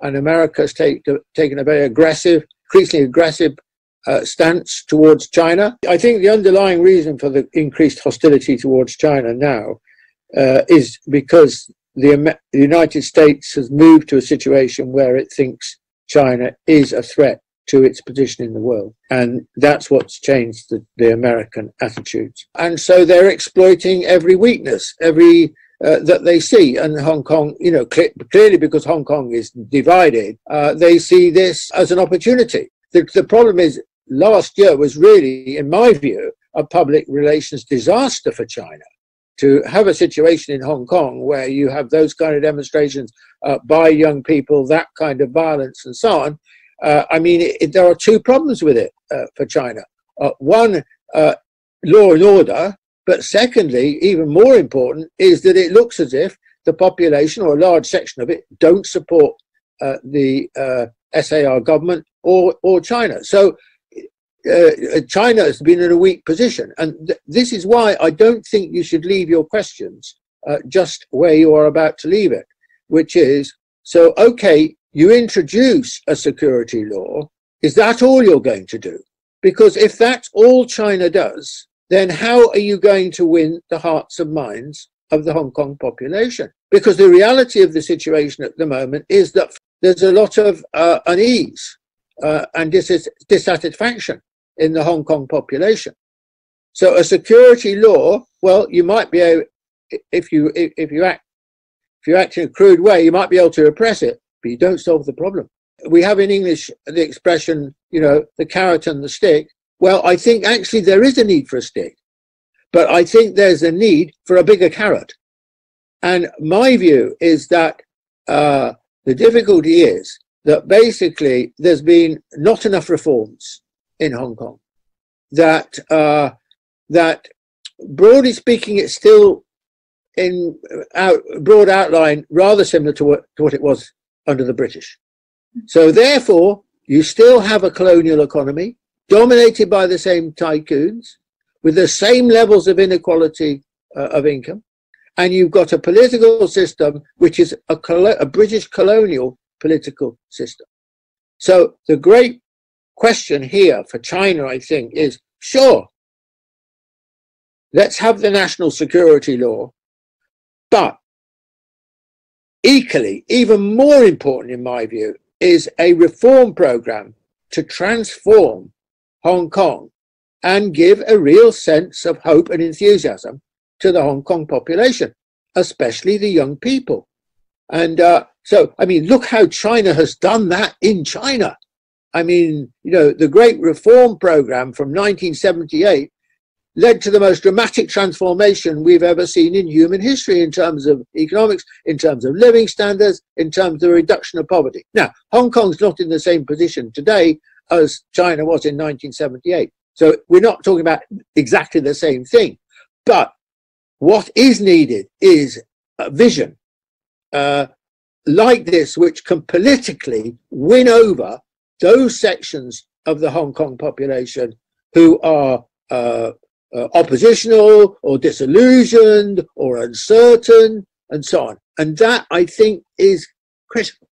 And America has taken a very aggressive, increasingly aggressive stance towards China. I think the underlying reason for the increased hostility towards China now is because the United States has moved to a situation where it thinks China is a threat to its position in the world. And that's what's changed the American attitudes. And so they're exploiting every weakness, that they see. And Hong Kong, clearly because Hong Kong is divided, they see this as an opportunity. The problem is, last year was really, in my view, a public relations disaster for China. To have a situation in Hong Kong where you have those kind of demonstrations by young people, that kind of violence and so on, there are two problems with it for China. One, law and order, but secondly, even more important, is that it looks as if the population, or a large section of it, don't support the SAR government or China. So China has been in a weak position. And this is why I don't think you should leave your questions just where you are about to leave it, which is, so, okay, you introduce a security law. Is that all you're going to do? Because if that's all China does, then how are you going to win the hearts and minds of the Hong Kong population? Because the reality of the situation at the moment is that there's a lot of unease and dissatisfaction in the Hong Kong population. So a security law, well, you might be able, if you act in a crude way, you might be able to repress it, but you don't solve the problem. We have in English the expression, the carrot and the stick. Well, I think actually there is a need for a stick, but I think there's a need for a bigger carrot. And my view is that the difficulty is that basically there's been not enough reforms in Hong Kong. That broadly speaking, it's still in broad outline rather similar to what it was under the British. So therefore, you still have a colonial economy dominated by the same tycoons with the same levels of inequality of income. And you've got a political system which is a British colonial political system. So the great question here for China, I think, is, sure, let's have the national security law, but equally, even more important in my view, is a reform program to transform Hong Kong and give a real sense of hope and enthusiasm to the Hong Kong population, especially the young people. And look how China has done that in China. The great reform program from 1978 led to the most dramatic transformation we've ever seen in human history in terms of economics, in terms of living standards, in terms of the reduction of poverty. Now, Hong Kong's not in the same position today as China was in 1978. So we're not talking about exactly the same thing. But what is needed is a vision like this, which can politically win over those sections of the Hong Kong population who are oppositional or disillusioned or uncertain and so on. And that, I think, is critical.